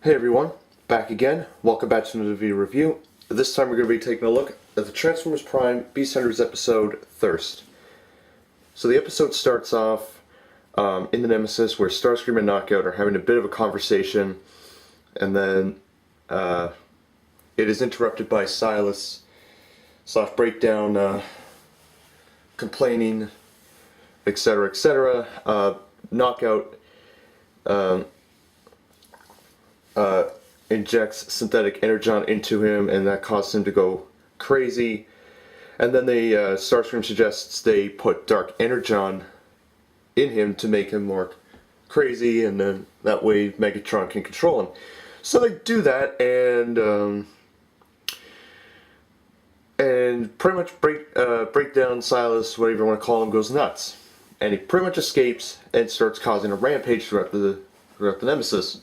Hey everyone, back again. Welcome back to another video review. This time we're going to be taking a look at the Transformers Prime Beast Hunters episode, Thirst. So the episode starts off in the Nemesis where Starscream and Knockout are having a bit of a conversation, and then it is interrupted by Silas / Breakdown complaining, etc., etc. Knockout injects synthetic energon into him, and that causes him to go crazy. And then Starscream suggests they put dark energon in him to make him more crazy, and then that way Megatron can control him. So they do that, and pretty much break down Silas, whatever you want to call him, goes nuts, and he pretty much escapes and starts causing a rampage throughout the Nemesis.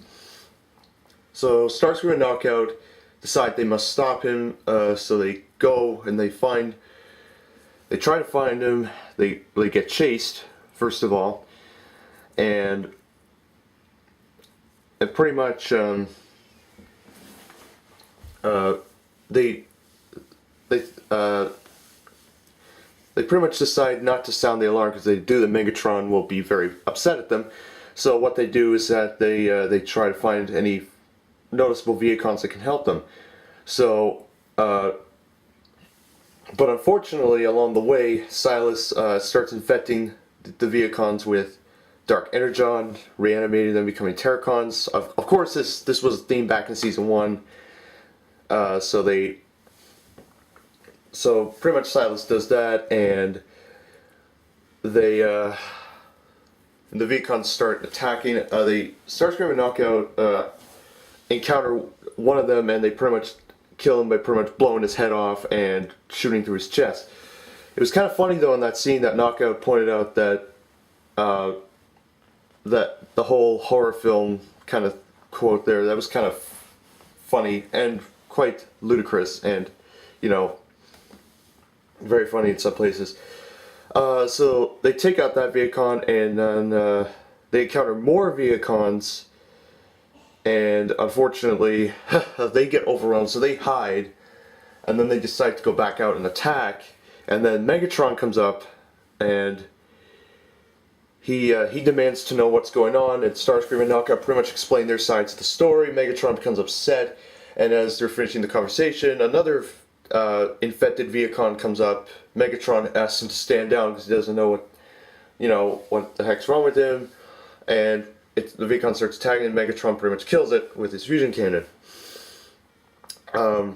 So Starscream and Knockout decide they must stop him, so they go and they try to find him. They get chased, first of all, and pretty much they pretty much decide not to sound the alarm, because they do, the Megatron will be very upset at them. So what they do is that they try to find any noticeable Vehicons that can help them. So, but unfortunately, along the way, Silas starts infecting the Vehicons with dark energon, reanimating them, becoming Terracons. Of course, this was a theme back in season 1. So pretty much Silas does that, and the Vehicons start attacking. Starscream and Knockout encounter one of them, and they pretty much kill him by pretty much blowing his head off and shooting through his chest. It was kind of funny though in that scene that Knockout pointed out that that the whole horror film kind of quote there, that was kind of funny and quite ludicrous, and very funny in some places. So they take out that Vehicon, and then they encounter more Vehicons. And unfortunately, they get overrun, so they hide, and then they decide to go back out and attack. And then Megatron comes up, and he demands to know what's going on. And Starscream and Knockout pretty much explain their sides of the story. Megatron becomes upset, and as they're finishing the conversation, another infected Vehicon comes up. Megatron asks him to stand down because he doesn't know what the heck's wrong with him, and the Vehicon starts attacking, and Megatron pretty much kills it with his fusion cannon. In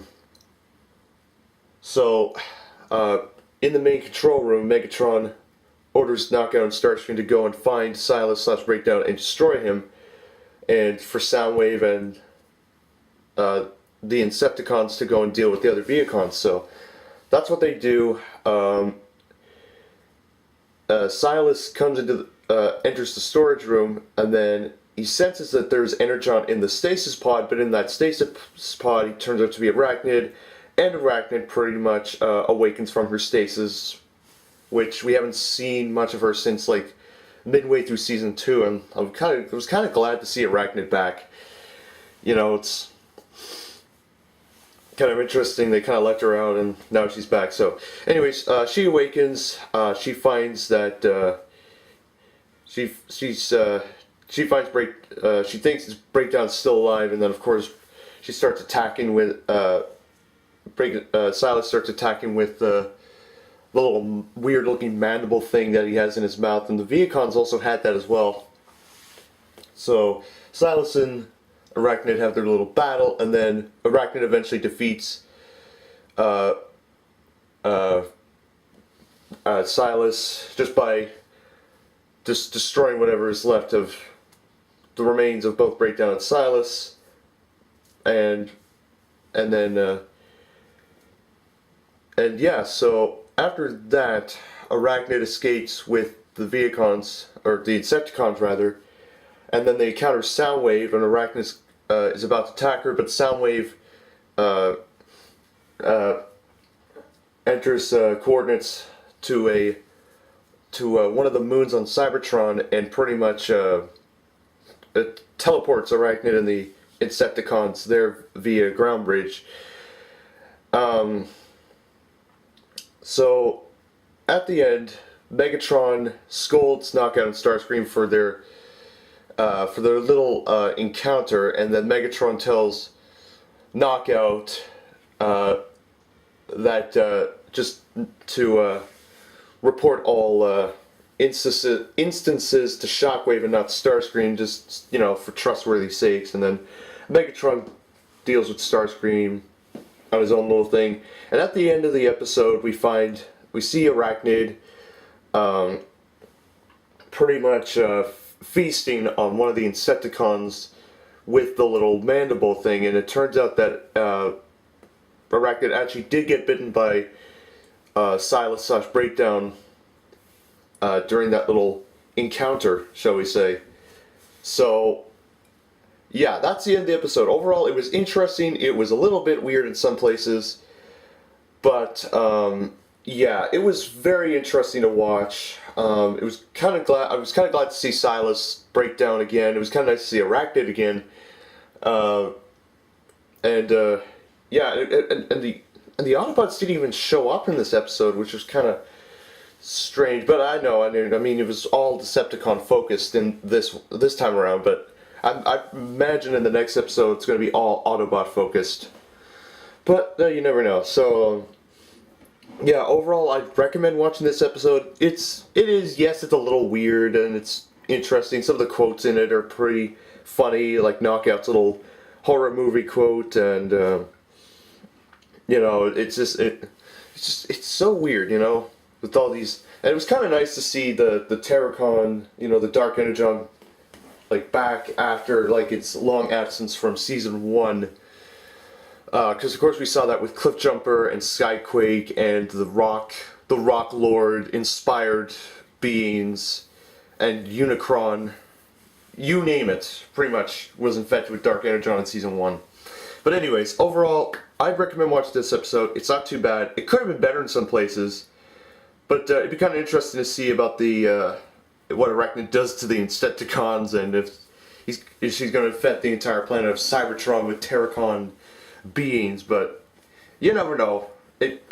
the main control room, Megatron orders Knockout and Starscream to go and find Silas / Breakdown and destroy him, and for Soundwave and the Insecticons to go and deal with the other Vehicons. So that's what they do. Silas comes into enters the storage room, and then he senses that there's energon in the stasis pod, but in that stasis pod he turns out to be Arachnid, and Arachnid pretty much awakens from her stasis, which we haven't seen much of her since like midway through season 2, and I was kind of glad to see Arachnid back. It's kind of interesting, they kind of left her out and now she's back. So anyways, she awakens. She finds that she finds she thinks Breakdown's still alive, and then of course she starts attacking with Silas starts attacking with the little weird looking mandible thing that he has in his mouth, and the Vehicons also had that as well. So Silas and Arachnid have their little battle, and then Arachnid eventually defeats Silas just by destroying whatever is left of the remains of both Breakdown and Silas, and yeah. So after that, Arachnid escapes with the Vehicons, or the Insecticons rather, and then they encounter Soundwave, and Arachnid is about to attack her, but Soundwave enters coordinates to one of the moons on Cybertron, and pretty much it teleports Arachnid and the Insecticons there via ground bridge. So at the end, Megatron scolds Knockout and Starscream for their little encounter, and then Megatron tells Knockout that just to report all instances to Shockwave and not Starscream, just, you know, for trustworthy sakes. And then Megatron deals with Starscream on his own little thing. And at the end of the episode, we see Arachnid pretty much feasting on one of the Insecticons with the little mandible thing, and it turns out that Arachnid actually did get bitten by Silas/Breakdown during that little encounter, shall we say. So, yeah, that's the end of the episode. Overall, it was interesting. It was a little bit weird in some places, but yeah, it was very interesting to watch. I was kind of glad to see Silas break down again. It was kind of nice to see Arachnid again. Yeah, and the Autobots didn't even show up in this episode, which was kind of strange. But I mean, it was all Decepticon focused in this time around. But I imagine in the next episode it's going to be all Autobot focused. But you never know. So yeah, overall, I'd recommend watching this episode. Yes, it's a little weird and it's interesting. Some of the quotes in it are pretty funny, like Knockout's little horror movie quote, and you know, it's so weird, you know, with all these. And it was kind of nice to see the Terracon, you know, the Dark Energon, like back after like its long absence from season 1. Because of course we saw that with Cliffjumper and Skyquake and the Rock Lord inspired beings and Unicron, you name it, pretty much was infected with Dark Energon in season 1. But anyways, overall, I'd recommend watching this episode. It's not too bad. It could have been better in some places, but it'd be kind of interesting to see about the what Arachnid does to the Insecticons, and if she's going to infect the entire planet of Cybertron with Terracon beings. But you never know. It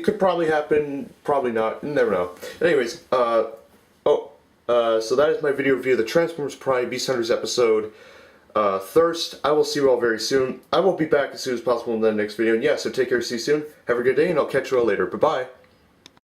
could probably happen, probably not. You never know. Anyways, so that is my video review of the Transformers Prime Beast Hunters episode, Thirst. I will see you all very soon. I will be back as soon as possible in the next video. And yeah, so take care, see you soon. Have a good day, and I'll catch you all later. Bye-bye.